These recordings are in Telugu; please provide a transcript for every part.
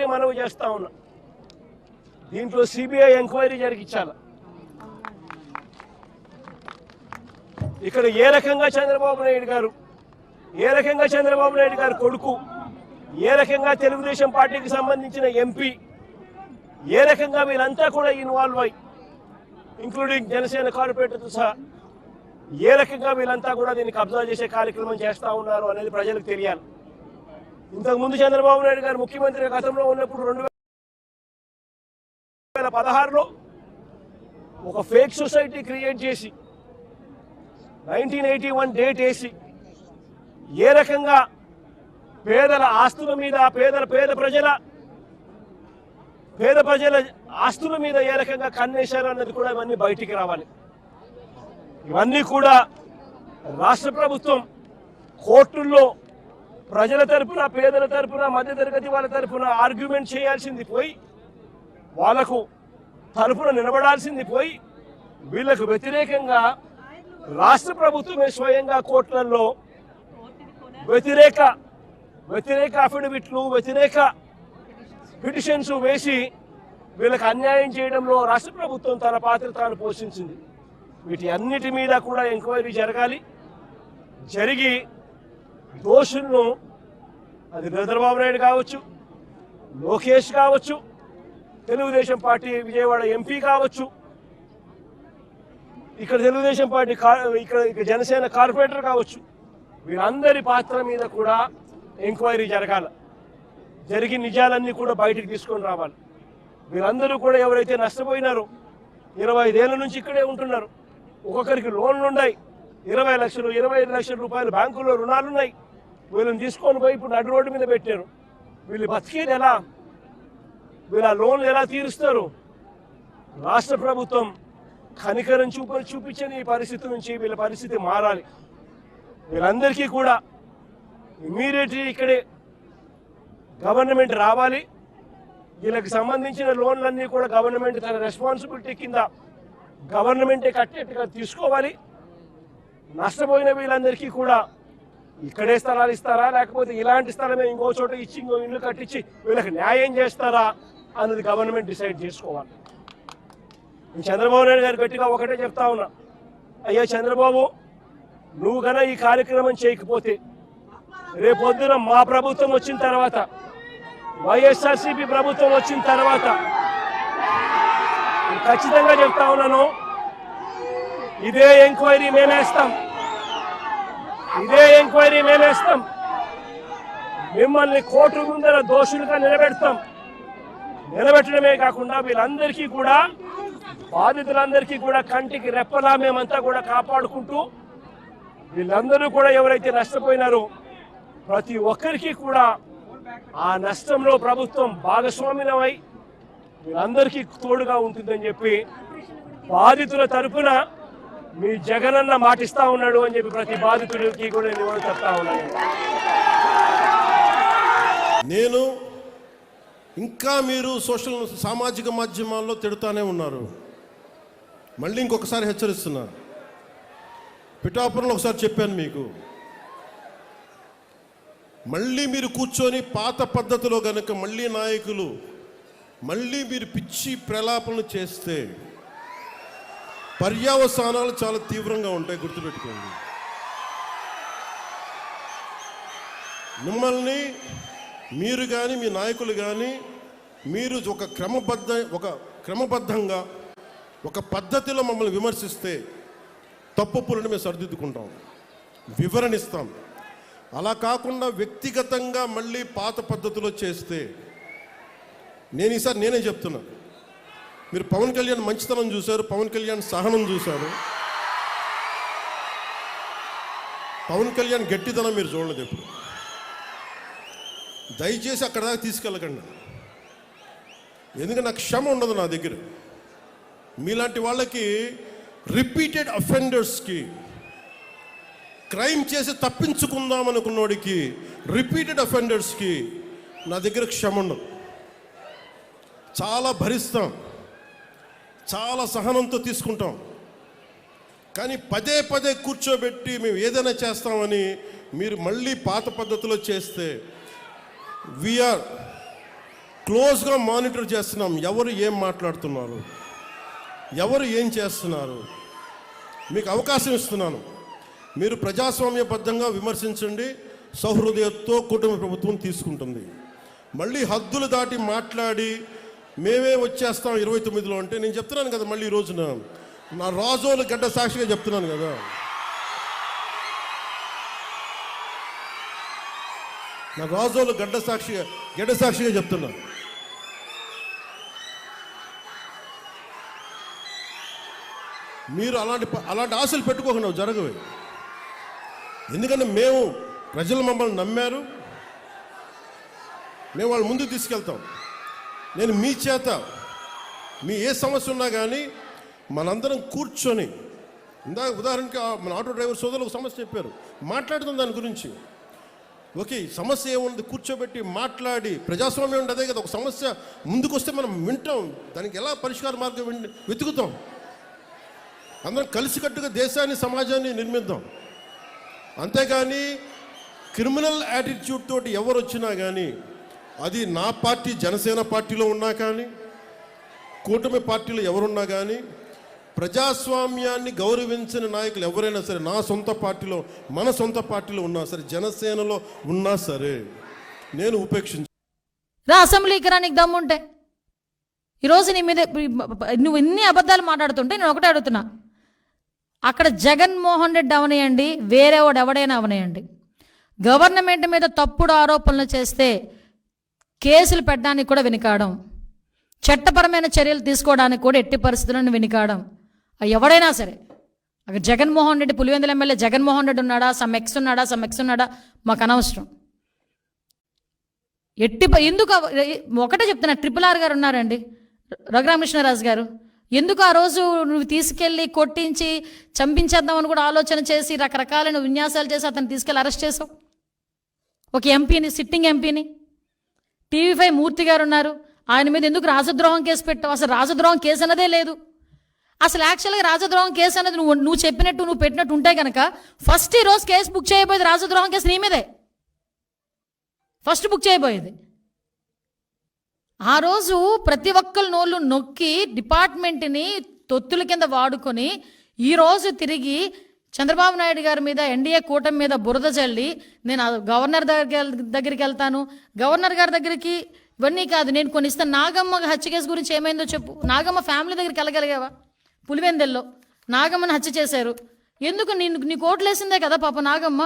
ఒకటే మనవి చేస్తా ఉన్నా, దీంట్లో సిబిఐ ఎంక్వైరీ జరిగించాలి. ఇక్కడ ఏ రకంగా చంద్రబాబు నాయుడు గారు కొడుకు, ఏ రకంగా తెలుగుదేశం పార్టీకి సంబంధించిన ఎంపీ, ఏ రకంగా వీళ్ళంతా కూడా ఇన్వాల్వ్ అయ్యి, ఇంక్లూడింగ్ జనసేన కార్పొరేటర్తో సహా ఏ రకంగా వీళ్ళంతా కూడా దీన్ని కబ్జా చేసే కార్యక్రమం చేస్తూ ఉన్నారు అనేది ప్రజలకు తెలియాలి. ఇంతకుముందు చంద్రబాబు నాయుడు గారు ముఖ్యమంత్రి గతంలో ఉన్నప్పుడు 2016లో ఒక ఫేక్ సొసైటీ క్రియేట్ చేసి 1981 డేట్ వేసి ఏ రకంగా పేదల ఆస్తుల మీద, పేద ప్రజల ఆస్తుల మీద ఏ రకంగా కన్నేశారు అన్నది కూడా ఇవన్నీ బయటికి రావాలి. ఇవన్నీ కూడా రాష్ట్ర ప్రభుత్వం కోర్టుల్లో ప్రజల తరపున, పేదల తరపున, మధ్యతరగతి వాళ్ళ తరపున ఆర్గ్యుమెంట్ చేయాల్సింది పోయి, వాళ్లకు తరపున నిలబడాల్సింది పోయి, వీళ్లకు వ్యతిరేకంగా రాష్ట్ర ప్రభుత్వమే స్వయంగా కోర్టులలో వ్యతిరేక అఫిడవిట్లు, వ్యతిరేక పిటిషన్స్ వేసి వీళ్ళకి అన్యాయం చేయడంలో రాష్ట్ర ప్రభుత్వం తన పాత్ర తాను పోషించింది. వీటి అన్నిటి మీద కూడా ఎంక్వైరీ జరగాలి. జరిగి దోషులను, అది చంద్రబాబు నాయుడు కావచ్చు, లోకేష్ కావచ్చు, తెలుగుదేశం పార్టీ విజయవాడ ఎంపీ కావచ్చు, ఇక్కడ తెలుగుదేశం పార్టీ ఇక్కడ జనసేన కార్పొరేటర్ కావచ్చు, వీరందరి పాత్ర మీద కూడా ఎంక్వైరీ జరగాలి. జరిగి నిజాలన్నీ కూడా బయటికి తీసుకొని రావాలి. వీళ్ళందరూ కూడా ఎవరైతే నష్టపోయినారో, 25 ఏళ్ల నుంచి ఇక్కడే ఉంటున్నారు, ఒక్కొక్కరికి లోన్లు ఉన్నాయి, 20 లక్షలు 25 లక్షల రూపాయలు బ్యాంకుల్లో రుణాలున్నాయి. వీళ్ళని తీసుకొని పోయి ఇప్పుడు నడు రోడ్డు మీద పెట్టారు. వీళ్ళు బతికేది ఎలా? వీళ్ళ లోన్లు ఎలా తీరుస్తారు? రాష్ట్ర ప్రభుత్వం కనికరం చూపించని ఈ పరిస్థితి నుంచి వీళ్ళ పరిస్థితి మారాలి. వీళ్ళందరికీ కూడా ఇమీడియట్లీ ఇక్కడే గవర్నమెంట్ రావాలి. వీళ్ళకి సంబంధించిన లోన్లన్నీ కూడా గవర్నమెంట్ తన రెస్పాన్సిబిలిటీ కింద గవర్నమెంటే కట్టేట్టుగా తీసుకోవాలి. నష్టపోయిన వీళ్ళందరికీ కూడా ఇక్కడే స్థలాలు ఇస్తారా, లేకపోతే ఇలాంటి స్థలమే ఇంకో చోట ఇచ్చి ఇంకో ఇల్లు కట్టించి వీళ్ళకి న్యాయం చేస్తారా అన్నది గవర్నమెంట్ డిసైడ్ చేసుకోవాలి. చంద్రబాబు నాయుడు గారు గట్టిగా ఒకటే చెప్తా ఉన్నా, అయ్యా చంద్రబాబు, నువ్వు గన ఈ కార్యక్రమం చేయకపోతే రేపొద్దున మా ప్రభుత్వం వచ్చిన తర్వాత, వైఎస్ఆర్సీపీ ప్రభుత్వం వచ్చిన తర్వాత ఖచ్చితంగా చెప్తా ఉన్నాను, ఇదే ఎంక్వైరీ మేమేస్తాం. మిమ్మల్ని కోర్టు ముందర దోషులుగా నిలబెట్టడమే కాకుండా వీళ్ళందరికీ కూడా, బాధితులందరికీ కూడా కంటికి రెప్పలా మేమంతా కూడా కాపాడుకుంటూ, వీళ్ళందరూ కూడా ఎవరైతే నష్టపోయినారో ప్రతి ఒక్కరికి కూడా ఆ నష్టంలో ప్రభుత్వం భాగస్వామ్యమై వీళ్ళందరికీ తోడుగా ఉంటుందని చెప్పి బాధితుల తరఫున మీ జగనన్న మాటిస్తా ఉన్నాడు అని చెప్పి ప్రతి బాధితుడికి కూడా నేను చెప్తా ఉన్నాను. నేను ఇంకా మీరు సామాజిక మాధ్యమాల్లో తిడుతూనే ఉన్నారు. మళ్ళీ ఇంకొకసారి హెచ్చరిస్తున్నారు. పిఠాపురంలో ఒకసారి చెప్పాను మీకు, మళ్ళీ మీరు కూర్చొని పాత పద్ధతిలో కనుక మళ్ళీ నాయకులు మళ్ళీ మీరు పిచ్చి ప్రలాపనలు చేస్తే పర్యవసానాలు చాలా తీవ్రంగా ఉంటాయి, గుర్తుపెట్టుకోండి. మిమ్మల్ని మీరు కానీ మీ నాయకులు కానీ మీరు ఒక క్రమబద్ధంగా ఒక పద్ధతిలో మమ్మల్ని విమర్శిస్తే తప్పులను మేము సరిదిద్దుకుంటాం, వివరణిస్తాం. అలా కాకుండా వ్యక్తిగతంగా మళ్ళీ పాత పద్ధతిలో చేస్తే, నేను ఈసారి నేనే చెప్తున్నా, మీరు పవన్ కళ్యాణ్ మంచితనం చూశారు, పవన్ కళ్యాణ్ సహనం చూశారు, పవన్ కళ్యాణ్ గట్టితనం మీరు చూడలేదు ఎప్పుడు. దయచేసి అక్కడ దాకా తీసుకెళ్ళకండి, ఎందుకంటే నాకు క్షమ ఉండదు నా దగ్గర. మీలాంటి వాళ్ళకి, రిపీటెడ్ అఫెండర్స్కి, క్రైమ్ చేసి తప్పించుకుందాం అనుకున్నోడికి, రిపీటెడ్ అఫెండర్స్కి నా దగ్గర క్షమ ఉండదు. చాలా భరిస్తాం, చాలా సహనంతో తీసుకుంటాం. కానీ పదే పదే కూర్చోబెట్టి మేము ఏదైనా చేస్తామని మీరు మళ్ళీ పాత పద్ధతిలో చేస్తే క్లోజ్గా మానిటర్ చేస్తున్నాం. ఎవరు ఏం మాట్లాడుతున్నారు, ఎవరు ఏం చేస్తున్నారు, మీకు అవకాశం ఇస్తున్నాను. మీరు ప్రజాస్వామ్యబద్ధంగా విమర్శించండి. సహృదయతో కూటమి ప్రభుత్వం తీసుకుంటుంది. మళ్ళీ హద్దులు దాటి మాట్లాడి మేమే వచ్చేస్తాం 29లో అంటే నేను చెప్తున్నాను కదా, మళ్ళీ ఈ రోజున నా రాజోలు గడ్డ సాక్షిగా చెప్తున్నాను కదా. నా రాజోలు గడ్డ సాక్షిగా చెప్తున్నాను. మీరు అలాంటి ఆశలు పెట్టుకోకుండా జరగవు. ఎందుకంటే ప్రజలు మమ్మల్ని నమ్మారు, మేము వాళ్ళ ముందుకు తీసుకెళ్తాం. నేను మీ చేత మీ ఏ సమస్య ఉన్నా కానీ మనందరం కూర్చొని, ఉదాహరణకి మన ఆటో డ్రైవర్ సోదరులు ఒక సమస్య చెప్పారు, మాట్లాడుతాం దాని గురించి. ఓకే, సమస్య ఏముంది కూర్చోబెట్టి మాట్లాడి, ప్రజాస్వామ్యం అంటే అదే కదా. ఒక సమస్య ముందుకు వస్తే మనం వింటాం, దానికి ఎలా పరిష్కార మార్గం వెతుకుతాం. అందరం కలిసికట్టుగా దేశాన్ని సమాజాన్ని నిర్మిద్దాం. అంతేగాని క్రిమినల్ యాటిట్యూడ్ తోటి ఎవరు వచ్చినా కానీ, అది నా పార్టీ జనసేన పార్టీలో ఉన్నా కానీ, కూటమి పార్టీలో ఎవరున్నా కానీ, ప్రజాస్వామ్యాన్ని గౌరవించిన నాయకులు ఎవరైనా సరే, నా సొంత పార్టీలో, మన సొంత పార్టీలో ఉన్నా సరే, జనసేనలో ఉన్నా సరే, నేను ఉపేక్షించ అసెంబ్లీకి రా నీకు దమ్ముంటే. ఈరోజు నీ మీద నువ్వు ఇన్ని అబద్ధాలు మాట్లాడుతుంటే నేను ఒకటే అడుగుతున్నా, అక్కడ జగన్మోహన్ రెడ్డి అవనేయండి, వేరేవాడు ఎవడైనా అవనేయండి, గవర్నమెంట్ మీద తప్పుడు ఆరోపణలు చేస్తే కేసులు పెట్టడానికి కూడా వెనుకాడం, చట్టపరమైన చర్యలు తీసుకోవడానికి కూడా ఎట్టి పరిస్థితులను వెనుకాడం. ఎవడైనా సరే, అక్కడ జగన్మోహన్ రెడ్డి, పులివెందుల ఎమ్మెల్యే జగన్మోహన్ రెడ్డి ఉన్నాడా, సమ్ ఎక్స్ ఉన్నాడా మాకు అనవసరం. ఎందుకు ఒకటే చెప్తున్నా, RRR గారు ఉన్నారండి, రఘురామకృష్ణరాజు గారు, ఎందుకు ఆ రోజు నువ్వు తీసుకెళ్ళి కొట్టించి చంపించేద్దామని కూడా ఆలోచన చేసి రకరకాలైన విన్యాసాలు చేసి అతను తీసుకెళ్ళి అరెస్ట్ చేసావు? ఒక ఎంపీని, సిట్టింగ్ ఎంపీని. TV5 మూర్తి గారు ఉన్నారు, ఆయన మీద ఎందుకు రాజద్రోహం కేసు పెట్టావు? అసలు రాజద్రోహం కేసు అన్నదే లేదు. అసలు యాక్చువల్గా రాజద్రోహం కేసు అనేది నువ్వు చెప్పినట్టు నువ్వు పెట్టినట్టు ఉంటే కనుక ఫస్ట్ ఈరోజు కేసు బుక్ చేయబోయేది రాజద్రోహం కేసు నీ మీదే ఫస్ట్ బుక్ చేయబోయేది. ఆ రోజు ప్రతి ఒక్కరి నోళ్ళు నొక్కి డిపార్ట్మెంట్ని తొత్తుల కింద వాడుకొని ఈరోజు తిరిగి చంద్రబాబు నాయుడు గారి మీద, ఎన్డీఏ కూటమి మీద బురద చల్లి, నేను గవర్నర్ దగ్గరికి వెళ్తాను, గవర్నర్ గారి దగ్గరికి ఇవన్నీ కాదు నేను కొన్ని ఇస్తాను. నాగమ్మ హత్య కేసు గురించి ఏమైందో చెప్పు. నాగమ్మ ఫ్యామిలీ దగ్గరికి వెళ్ళగలిగావా? పులివెందెల్లో నాగమ్మని హత్య చేశారు, ఎందుకు? నీ కోట్లు వేసిందే కదా పాప నాగమ్మ,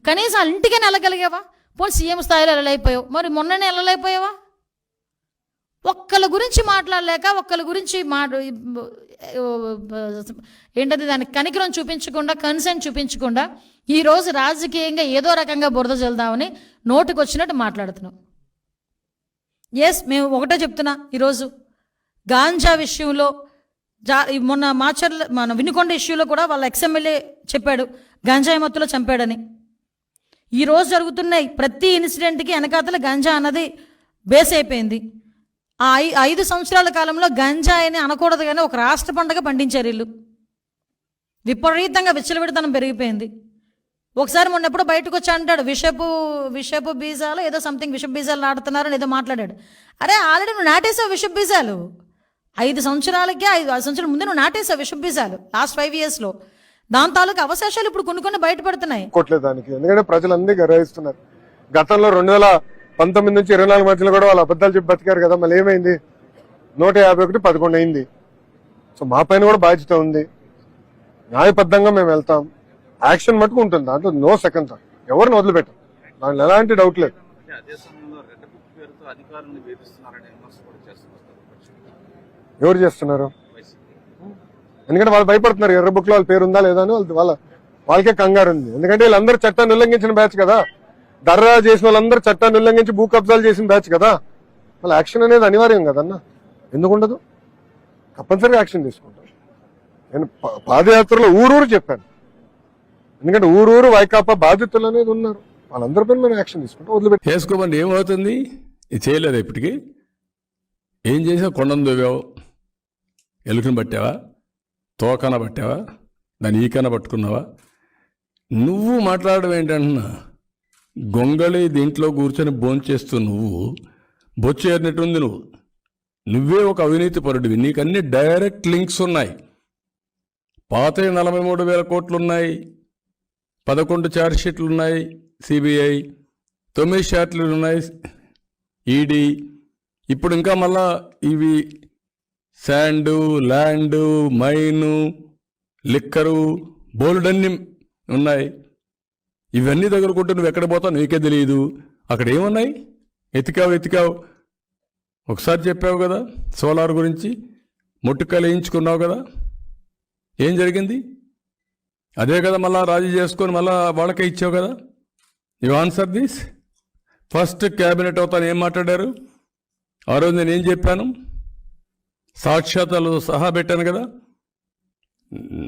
కనీసం వాళ్ళ ఇంటికైనా వెళ్ళగలిగావా? పోనీ సీఎం స్థాయిలో వెళ్ళలేకపోయావు, మరి మొన్ననే వెళ్ళలేకపోయావా? ఒక్కళ్ళ గురించి మాట్లాడలేక, ఒక్కళ్ళ గురించి ఏంటది దానికి కనికరం చూపించకుండా, కన్సెంట్ చూపించకుండా ఈరోజు రాజకీయంగా ఏదో రకంగా బురద చల్దామని నోటికి వచ్చినట్టు మాట్లాడుతున్నాం. మేము ఒకటే చెప్తున్నా, ఈరోజు గాంజా విషయంలో మొన్న మన వినుకొండ ఇష్యూలో కూడా వాళ్ళ ఎక్స్ఎమ్మెల్యే చెప్పాడు గంజాయి మత్తులో చంపాడని. ఈరోజు జరుగుతున్నాయి ప్రతి ఇన్సిడెంట్కి వెనకాతల గంజా అన్నది బేస్ అయిపోయింది. ఆ 5 సంవత్సరాల కాలంలో గంజాయిని అనకూడదు కానీ ఒక రాష్ట్ర పండుగ పండించారు వీళ్ళు. విపరీతంగా విచ్చలవిడితనం పెరిగిపోయింది. ఒకసారి మొన్న ఎప్పుడో బయటకు వచ్చి అంటాడు విషపు బీజాలు ఏదో సంథింగ్ విషపు బీజాలు నాటుతున్నారని ఏదో మాట్లాడాడు. అరే ఆల్రెడీ నువ్వు నాటేసావు విషపు బీజాలు. 5 సంవత్సరాలకే 5 సంవత్సరాల ముందే నువ్వు నాటేసావు విషపు బీజాలు లాస్ట్ 5 yearsలో. దాని తాలూకు అవశేషాలు ఇప్పుడు కొన్ని బయటపడుతున్నాయి. దానికి ఎందుకంటే ప్రజలందరూ గర్విస్తున్నారు. గతంలో 2019 నుంచి 24 మధ్యలో కూడా వాళ్ళు అబద్ధాలు చెప్పి బతికారు కదా, మళ్ళీ ఏమైంది? 151 11 అయింది. సో మా పైన కూడా బాధ్యత ఉంది. న్యాయబద్ధంగా మేము వెళ్తాం, యాక్షన్ మటుకు ఉంటుంది, దాంట్లో నో సెకండ్ థాట్, ఎవరిని వదిలిపెట్టాం, దాంట్లో ఎలాంటి డౌట్ లేదు. ఎవరు చేస్తున్నారు? ఎందుకంటే వాళ్ళు భయపడుతున్నారు, ఎర్ర బుక్ లో వాళ్ళ పేరు ఉందా లేదా అని వాళ్ళకే కంగారు ఉంది. ఎందుకంటే వీళ్ళందరూ చట్టాన్ని ఉల్లంఘించిన బ్యాచ్ కదా, దర్రా చేసిన వాళ్ళందరూ చట్టాన్ని ఉల్లంఘించి భూ కబ్జాలు చేసిన బ్యాచ్ కదా, వాళ్ళ యాక్షన్ అనేది అనివార్యం కదన్నా. ఎందుకుండదు? తప్పనిసరిగా యాక్షన్ తీసుకుంటారు. నేను పాదయాత్రలో ఊరూరు చెప్పాను, ఎందుకంటే ఊరూరు వైకాపా బాధితులు అనేది ఉన్నారు, వాళ్ళందరిపైన మనం యాక్షన్ తీసుకుంటాం. వదిలిపెట్టి చేసుకోమని ఏమవుతుంది? ఇది చేయలేదు. ఇప్పటికీ ఏం చేసావు? కొండను దోవావు, ఎలుకను పట్టావా, తోకన పట్టావా, దాని ఈకన పట్టుకున్నావా? నువ్వు మాట్లాడడం ఏంటంటున్నా, గొంగళి దీంట్లో కూర్చొని భోంచేస్తూ నువ్వు బొచ్చేరినట్టు ఉంది నువ్వే ఒక అవినీతి పరుడివి. నీకు అన్ని డైరెక్ట్ లింక్స్ ఉన్నాయి. పాత 43,000 కోట్లు ఉన్నాయి, 11 ఛార్జ్షీట్లు ఉన్నాయి సిబిఐ, 9 షార్ట్లు ఉన్నాయి ఈడీ. ఇప్పుడు ఇంకా మళ్ళా ఇవి శాండు, ల్యాండు, మైను, లిక్కరు, బోల్డన్ని ఉన్నాయి. ఇవన్నీ దగ్గర కొంటే నువ్వు ఎక్కడ పోతావు నీకే తెలియదు. అక్కడ ఏమున్నాయి? ఎతికావు. ఒకసారి చెప్పావు కదా సోలార్ గురించి, ముట్టుకాయలు వేయించుకున్నావు కదా, ఏం జరిగింది? అదే కదా మళ్ళా రాజీ చేసుకొని మళ్ళా వాళ్ళకే ఇచ్చావు కదా. You answer this. First cabinet అవుతాను ఏం మాట్లాడారు ఆ రోజు? నేనేం చెప్పాను? సాక్ష్యాతాలు సహా పెట్టాను కదా.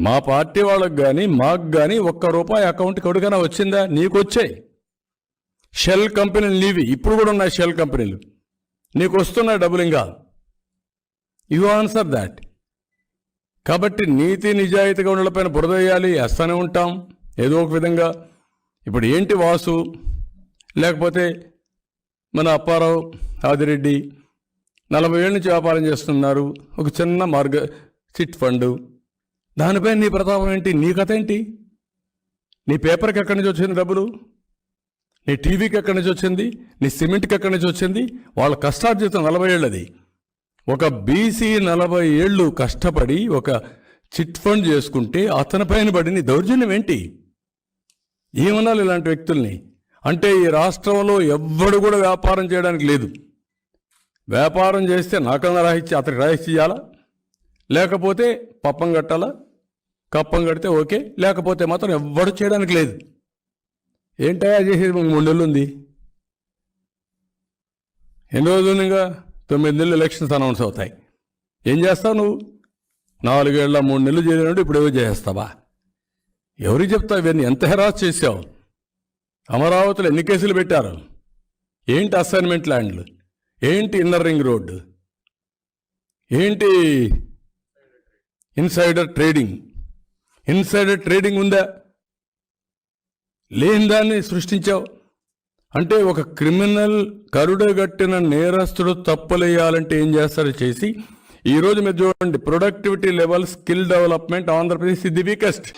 మా పార్టీ వాళ్ళకు కానీ మాకు కానీ ₹1 అకౌంట్కి ఎవరికైనా వచ్చిందా? నీకు వచ్చాయి. షెల్ కంపెనీలు నీవి, ఇప్పుడు కూడా ఉన్నాయి షెల్ కంపెనీలు, నీకు వస్తున్నాయి డబ్బులు ఇంకా. You answer that. కాబట్టి నీతి నిజాయితీగా ఉండలపైన బురద వేయాలి, వేస్తూనే ఉంటాం ఏదో ఒక విధంగా. ఇప్పుడు ఏంటి వాసు, లేకపోతే మన అప్పారావు, ఆదిరెడ్డి 40 ఏళ్ళ నుంచి వ్యాపారం చేస్తున్నారు, ఒక చిన్న చిట్ ఫండ్, దానిపై నీ ప్రతాపం ఏంటి? నీ కథ ఏంటి? నీ పేపర్కి ఎక్కడి నుంచి వచ్చింది డబ్బులు? నీ టీవీకి ఎక్కడి నుంచి వచ్చింది? నీ సిమెంట్కి ఎక్కడి నుంచి వచ్చింది? వాళ్ళ కష్టార్జితం 40 ఏళ్ళది. ఒక బీసీ 40 ఏళ్ళు కష్టపడి ఒక చిట్ ఫండ్ చేసుకుంటే అతని పైన పడి నీ దౌర్జన్యం ఏంటి? ఏమనాలి ఇలాంటి వ్యక్తుల్ని? అంటే ఈ రాష్ట్రంలో ఎవ్వడు కూడా వ్యాపారం చేయడానికి లేదు. వ్యాపారం చేస్తే నాకన్నా రాయిచ్చి అతనికి రాయిచ్చి ఇవ్వాలా, లేకపోతే పప్పం కట్టాలా? కప్పం కడితే ఓకే, లేకపోతే మాత్రం ఎవ్వడు చేయడానికి లేదు. ఏంటయా చేసేది? 3 నెలలు ఉంది. ఎన్ని రోజులు? ఇంకా 9 నెలలు ఎలక్షన్స్ అనౌన్స్ అవుతాయి. ఏం చేస్తావు నువ్వు? 4 ఏళ్ళ 3 నెలలు చేరినట్టు ఇప్పుడు ఏవో చేస్తావా? ఎవరికి చెప్తావు ఇవన్నీ? ఎంత హెరాస్ చేసావు? అమరావతిలో ఎన్ని కేసులు పెట్టారు? ఏంటి అసైన్మెంట్ ల్యాండ్లు? ఏంటి ఇన్నర్ రింగ్ రోడ్డు? ఏంటి ఇన్సైడర్ ట్రేడింగ్ ఉందా? లేని దాన్ని సృష్టించావు. అంటే ఒక క్రిమినల్ కరుడుగట్టిన నేరస్తుడు తప్పులేయాలంటే ఏం చేస్తారో చేసి ఈరోజు మీరు చూడండి, productivity level, skill development Andhra Pradesh ఇది వీకెస్ట్.